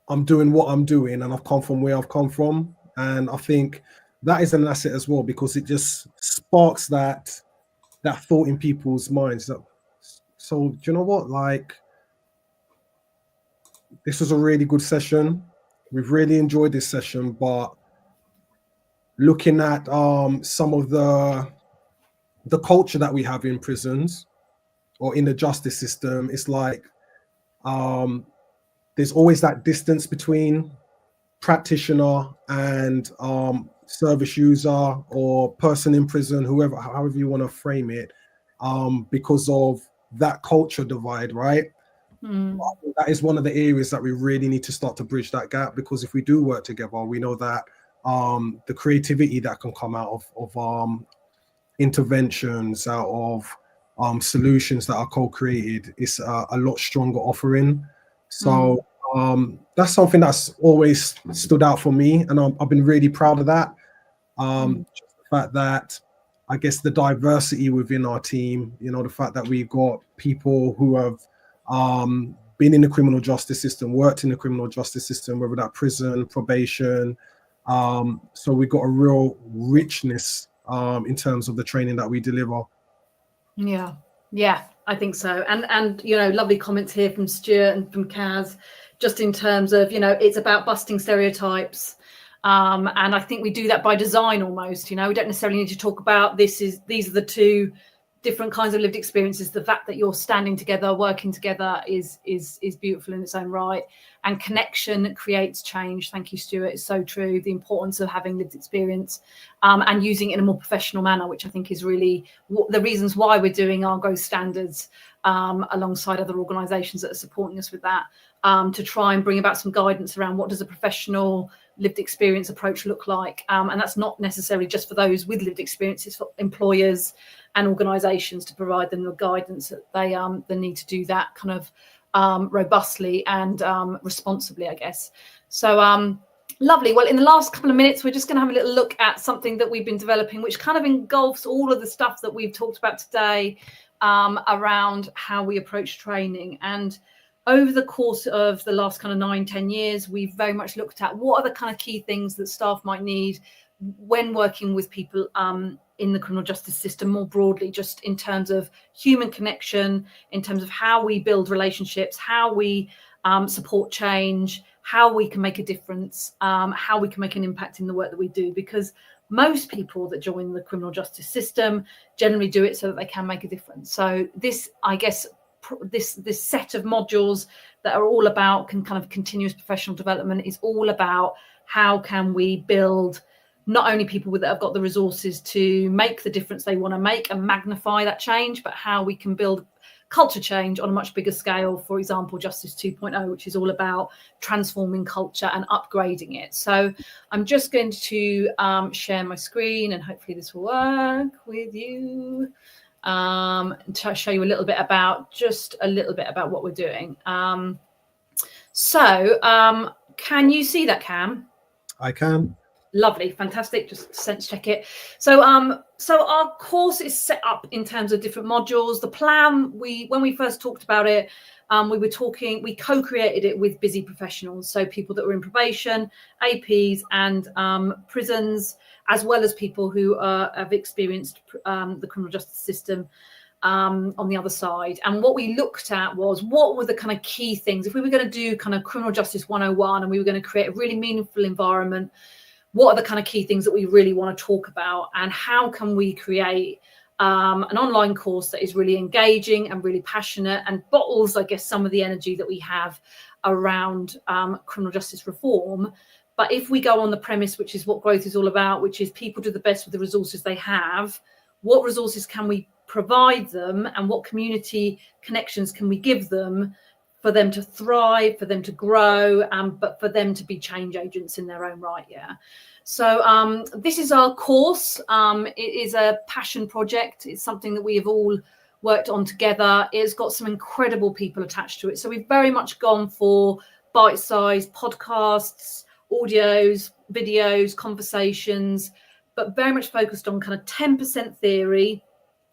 I'm doing what I'm doing and I've come from where I've come from. And I think that is an asset as well, because it just sparks that thought in people's minds. So do you know what? Like, this was a really good session. We've really enjoyed this session, but looking at some of the culture that we have in prisons or in the justice system, it's like there's always that distance between practitioner and service user or person in prison, however you want to frame it, because of that culture divide, right? That is one of the areas that we really need to start to bridge that gap, because if we do work together, we know that the creativity that can come out of interventions, out of solutions that are co-created is a lot stronger offering. So that's something that's always stood out for me, and I've been really proud of that. Just the fact that, I guess, the diversity within our team, you know, the fact that we've got people who have been in the criminal justice system, worked in the criminal justice system, whether that prison, probation. So we've got a real richness in terms of the training that we deliver. Yeah, I think so. And you know, lovely comments here from Stuart and from Kaz, just in terms of, you know, it's about busting stereotypes. And I think we do that by design almost. You know, we don't necessarily need to talk about these are the two different kinds of lived experiences. The fact that you're standing together, working together is beautiful in its own right. And connection creates change. Thank you, Stuart. It's so true. The importance of having lived experience and using it in a more professional manner, which I think is really the reasons why we're doing our growth standards alongside other organisations that are supporting us with that, to try and bring about some guidance around what does a professional lived experience approach look like. And that's not necessarily just for those with lived experience, it's for employers and organisations to provide them the guidance that they need to do that kind of robustly and responsibly, I guess. So lovely. Well, in the last couple of minutes, we're just going to have a little look at something that we've been developing, which kind of engulfs all of the stuff that we've talked about today around how we approach training. And over the course of the last kind of 9-10 years, we've very much looked at what are the kind of key things that staff might need when working with people in the criminal justice system more broadly, just in terms of human connection, in terms of how we build relationships, how we support change, how we can make a difference, how we can make an impact in the work that we do. Because most people that join the criminal justice system generally do it so that they can make a difference. So this, I guess, this set of modules that are all about kind of continuous professional development is all about how can we build not only people that have got the resources to make the difference they want to make and magnify that change, but how we can build culture change on a much bigger scale. For example, Justice 2.0, which is all about transforming culture and upgrading it. So I'm just going to share my screen, and hopefully this will work with you, to show you a little bit about what we're doing. Can you see that, Cam? I can. Lovely, fantastic. Just sense check it. So our course is set up in terms of different modules. The plan, when we first talked about it, we co-created it with busy professionals, so people that were in probation, APs, and prisons, as well as people who have experienced the criminal justice system on the other side. And what we looked at was what were the kind of key things if we were going to do kind of criminal justice 101 and we were going to create a really meaningful environment. What are the kind of key things that we really want to talk about, and how can we create an online course that is really engaging and really passionate and bottles, I guess, some of the energy that we have around criminal justice reform. But if we go on the premise, which is what growth is all about, which is people do the best with the resources they have, what resources can we provide them and what community connections can we give them for them to thrive, for them to grow, but for them to be change agents in their own right. Yeah. So this is our course. It is a passion project. It's something that we have all worked on together. It's got some incredible people attached to it. So we've very much gone for bite-sized podcasts, audios, videos, conversations, but very much focused on kind of 10% theory.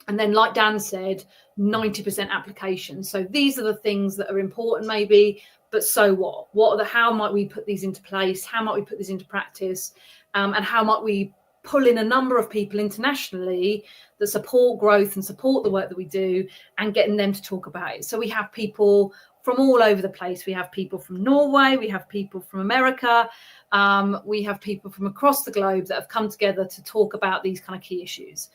And then, like Dan said, 90% application. So these are the things that are important, maybe, but so what? How might we put these into place? How might we put these into practice? And how might we pull in a number of people internationally that support growth and support the work that we do, and getting them to talk about it? So we have people from all over the place. We have people from Norway. We have people from America. We have people from across the globe that have come together to talk about these kind of key issues.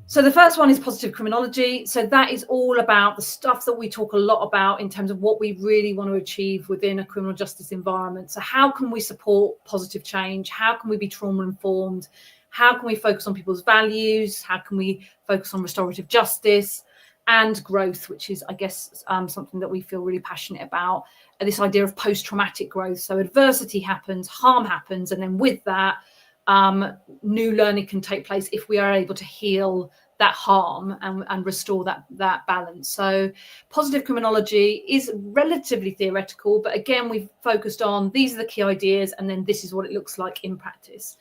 So the first one is positive criminology. So that is all about the stuff that we talk a lot about in terms of what we really want to achieve within a criminal justice environment. So how can we support positive change? How can we be trauma informed? How can we focus on people's values? How can we focus on restorative justice and growth, which is, I guess, something that we feel really passionate about, this idea of post-traumatic growth. So adversity happens, harm happens, and then with that, new learning can take place if we are able to heal that harm and restore that balance. So positive criminology is relatively theoretical, but again, we've focused on these are the key ideas, and then this is what it looks like in practice.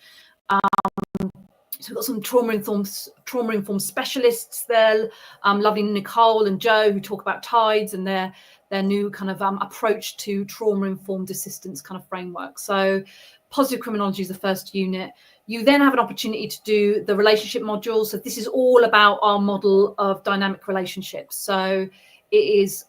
So we've got some trauma-informed specialists there, lovely Nicole and Joe, who talk about TIDES and their new kind of approach to trauma-informed assistance kind of framework. So positive criminology is the first unit. You then have an opportunity to do the relationship module. So this is all about our model of dynamic relationships. So it is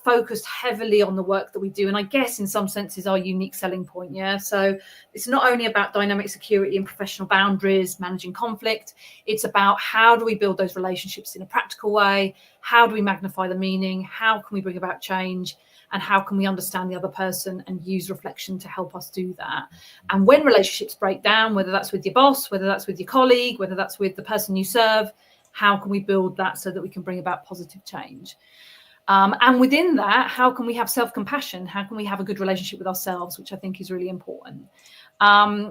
focused heavily on the work that we do, and I guess in some senses our unique selling point. Yeah, so it's not only about dynamic security and professional boundaries, managing conflict. It's about how do we build those relationships in a practical way? How do we magnify the meaning? How can we bring about change? And how can we understand the other person and use reflection to help us do that? And when relationships break down, whether that's with your boss, whether that's with your colleague, whether that's with the person you serve, how can we build that so that we can bring about positive change? And within that, how can we have self-compassion? How can we have a good relationship with ourselves, which I think is really important.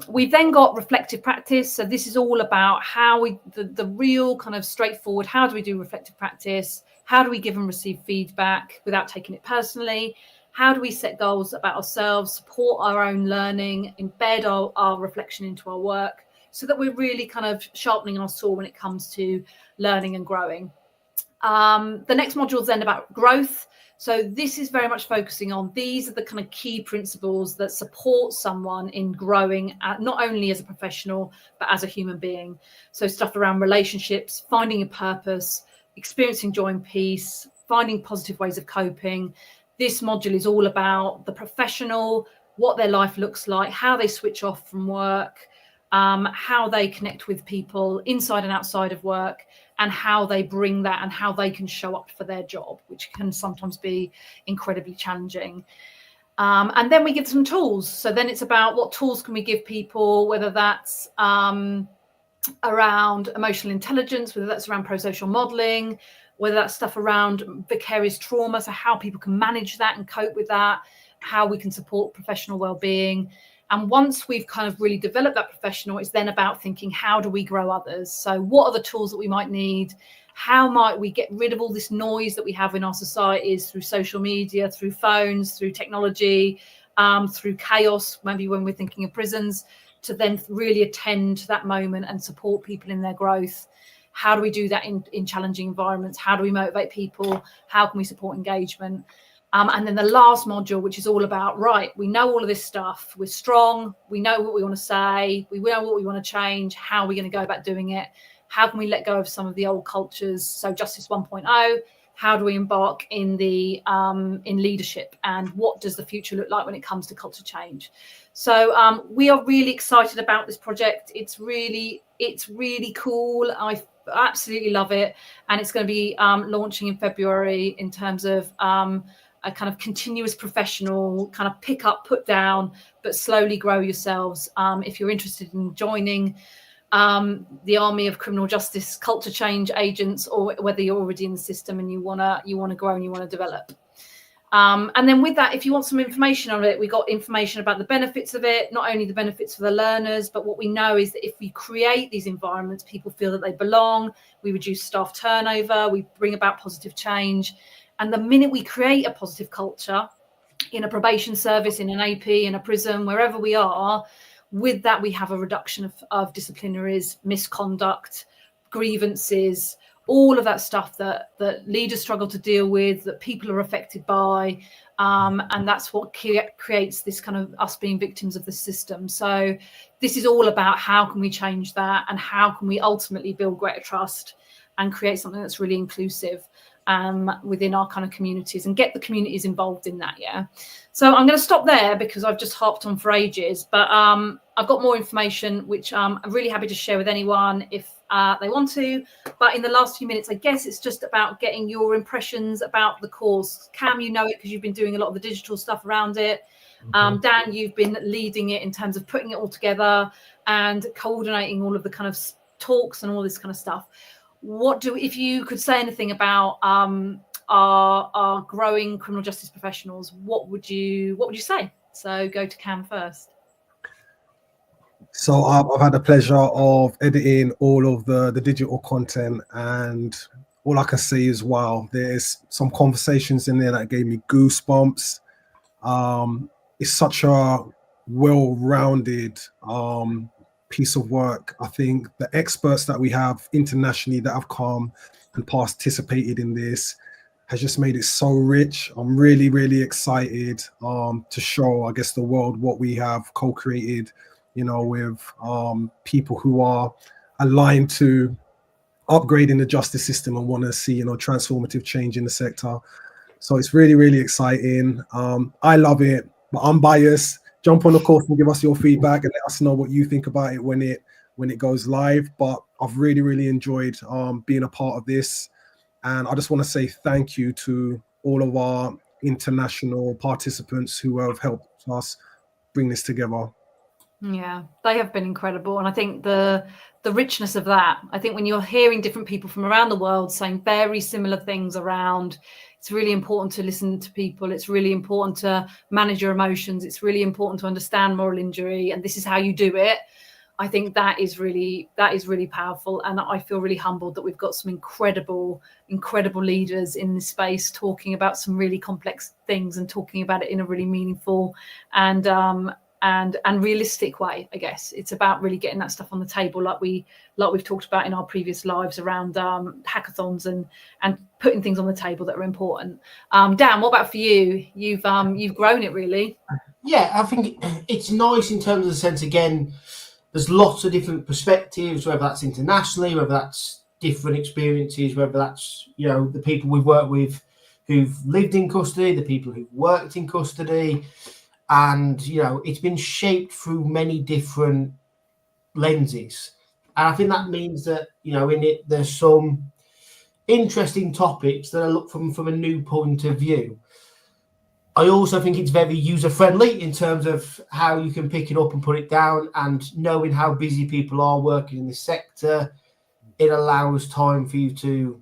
We've then got reflective practice. So this is all about how the real kind of straightforward, how do we do reflective practice? How do we give and receive feedback without taking it personally? How do we set goals about ourselves, support our own learning, embed our reflection into our work so that we're really kind of sharpening our saw when it comes to learning and growing? The next module is then about growth. So this is very much focusing on, these are the kind of key principles that support someone in growing, not only as a professional, but as a human being. So stuff around relationships, finding a purpose, experiencing joy and peace, finding positive ways of coping. This module is all about the professional, what their life looks like, how they switch off from work, how they connect with people inside and outside of work, and how they bring that and how they can show up for their job, which can sometimes be incredibly challenging. And then we give some tools. So then it's about what tools can we give people, whether that's around emotional intelligence, whether that's around pro-social modeling, whether that's stuff around vicarious trauma, so how people can manage that and cope with that, how we can support professional well-being. And once we've kind of really developed that professional, it's then about thinking, how do we grow others? So what are the tools that we might need? How might we get rid of all this noise that we have in our societies through social media, through phones, through technology, through chaos, maybe when we're thinking of prisons, to then really attend to that moment and support people in their growth? How do we do that in challenging environments? How do we motivate people? How can we support engagement? And then the last module, which is all about, right, we know all of this stuff, we're strong, we know what we want to say, we know what we want to change, how are we going to go about doing it? How can we let go of some of the old cultures? So Justice 1.0, how do we embark in the in leadership, and what does the future look like when it comes to culture change? So we are really excited about this project. It's really cool. I absolutely love it, and it's going to be launching in February in terms of a kind of continuous professional kind of pick up, put down, but slowly grow yourselves. If you're interested in joining the army of criminal justice culture change agents, or whether you're already in the system and you wanna grow and you want to develop. And then with that, if you want some information on it, we got information about the benefits of it, not only the benefits for the learners, but what we know is that if we create these environments, people feel that they belong, we reduce staff turnover, we bring about positive change. And the minute we create a positive culture in a probation service, in an AP, in a prison, wherever we are, with that, we have a reduction of disciplinaries, misconduct, grievances, all of that stuff that leaders struggle to deal with, that people are affected by. And that's what creates this kind of us being victims of the system. So this is all about how can we change that, and how can we ultimately build greater trust and create something that's really inclusive within our kind of communities, and get the communities involved in that. Yeah. So I'm going to stop there because I've just harped on for ages, but I've got more information, which I'm really happy to share with anyone if they want to. But in the last few minutes, I guess it's just about getting your impressions about the course. Cam, you know it because you've been doing a lot of the digital stuff around it. Dan, you've been leading it in terms of putting it all together and coordinating all of the kind of talks and all this kind of stuff. If you could say anything about our growing criminal justice professionals, what would you say? So go to Cam first. So I've had the pleasure of editing all of the digital content, and all I can say is, wow, there's some conversations in there that gave me goosebumps. It's such a well-rounded piece of work. I think the experts that we have internationally that have come and participated in this has just made it so rich. I'm really, really excited to show, I guess, the world what we have co-created, you know, with people who are aligned to upgrading the justice system and want to see, you know, transformative change in the sector. So it's really, really exciting. I love it, but I'm biased. Jump on the course and give us your feedback and let us know what you think about it when it goes live. But I've really, really enjoyed being a part of this. And I just want to say thank you to all of our international participants who have helped us bring this together. Yeah, they have been incredible. And I think the richness of that, I think when you're hearing different people from around the world saying very similar things around, it's really important to listen to people. It's really important to manage your emotions. It's really important to understand moral injury. And this is how you do it. I think that is really powerful. And I feel really humbled that we've got some incredible leaders in this space talking about some really complex things and talking about it in a really meaningful and realistic way. I guess it's about really getting that stuff on the table, like we've talked about in our previous lives around hackathons and putting things on the table that are important. Dan, what about for you? You've grown it really. Yeah, I think it's nice in terms of the sense, again, there's lots of different perspectives, whether that's internationally, whether that's different experiences, whether that's, you know, the people we've worked with who've lived in custody, the people who've worked in custody. And, you know, it's been shaped through many different lenses. And I think that means that, you know, in it, there's some interesting topics that are looked from a new point of view. I also think it's very user-friendly in terms of how you can pick it up and put it down, and knowing how busy people are working in this sector, it allows time for you to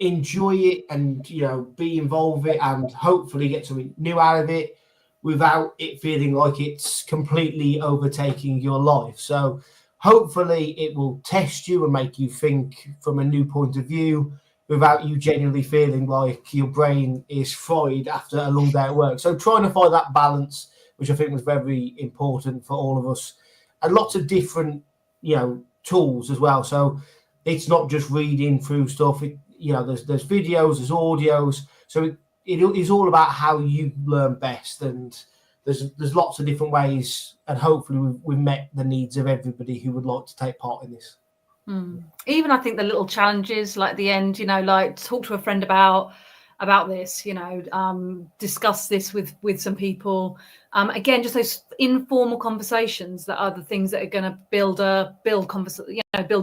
enjoy it and, you know, be involved with it and hopefully get something new out of it without it feeling like it's completely overtaking your life. So hopefully it will test you and make you think from a new point of view without you genuinely feeling like your brain is fried after a long day at work. So trying to find that balance, which I think was very important for all of us, and lots of different, you know, tools as well. So it's not just reading through stuff. You know, there's videos, there's audios. So it is all about how you learn best, and there's lots of different ways, and hopefully we've met the needs of everybody who would like to take part in this. Even I think the little challenges, like at the end, you know, like talk to a friend about this, you know, discuss this with some people. Again, just those informal conversations that are the things that are going to build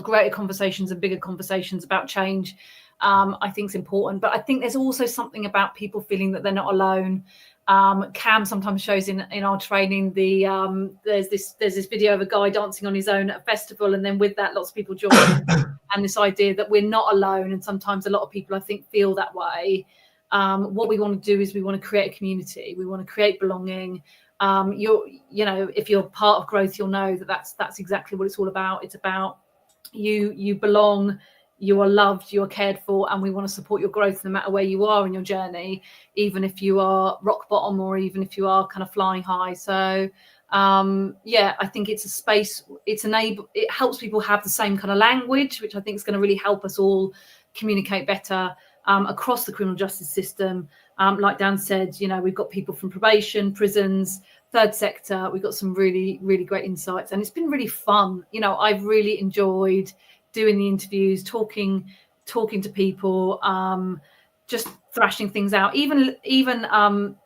greater conversations and bigger conversations about change. I think is important, but I think there's also something about people feeling that they're not alone. Cam sometimes shows in our training there's this video of a guy dancing on his own at a festival, and then with that lots of people join and this idea that we're not alone, and sometimes a lot of people I think feel that way. What we want to do is we want to create a community, we want to create belonging. You know, if you're part of growth, you'll know that that's exactly what it's all about. It's about you belong, you are loved, you are cared for, and we want to support your growth no matter where you are in your journey, even if you are rock bottom or even if you are kind of flying high. So yeah, I think it's a space, it helps people have the same kind of language, which I think is going to really help us all communicate better across the criminal justice system. Like Dan said, you know, we've got people from probation, prisons, third sector. We've got some really, really great insights, and it's been really fun. You know, I've really enjoyed doing the interviews, talking to people, just thrashing things out, even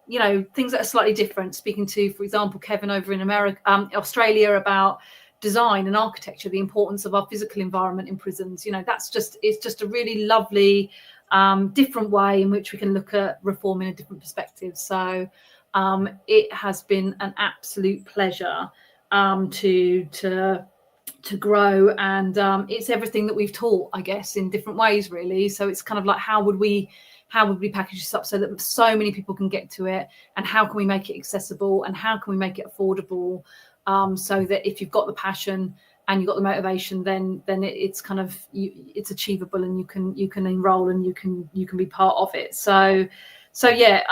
you know, things that are slightly different, speaking to, for example, Kevin over in Australia about design and architecture, the importance of our physical environment in prisons. You know, it's just a really lovely different way in which we can look at reform in a different perspective. So it has been an absolute pleasure to grow, and it's everything that we've taught, I guess, in different ways, really. So it's kind of like, how would we package this up so that so many people can get to it, and how can we make it accessible, and how can we make it affordable, so that if you've got the passion and you've got the motivation, then it's kind of it's achievable, and you can enroll and you can be part of it. So yeah,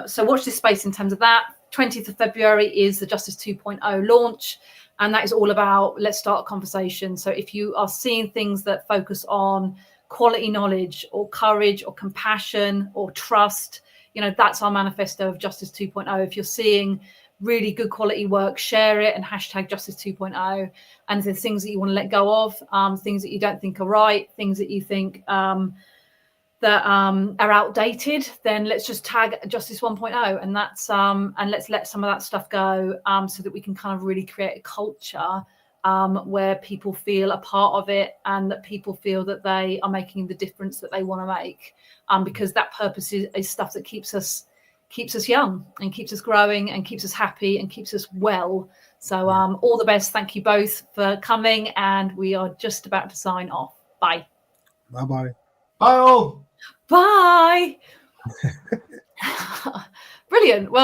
so watch this space in terms of that. 20th of February is the Justice 2.0 launch. And that is all about, let's start a conversation. So if you are seeing things that focus on quality knowledge or courage or compassion or trust, you know, that's our manifesto of Justice 2.0. If you're seeing really good quality work, share it and hashtag Justice 2.0. And if there's things that you want to let go of, things that you don't think are right, things that you think that are outdated, then let's just tag Justice 1.0, and that's and let's let some of that stuff go, so that we can kind of really create a culture where people feel a part of it, and that people feel that they are making the difference that they want to make, because that purpose is stuff that keeps us young and keeps us growing and keeps us happy and keeps us well. So all the best. Thank you both for coming, and we are just about to sign off. Bye. Bye bye. Bye all. Bye. Brilliant. Well.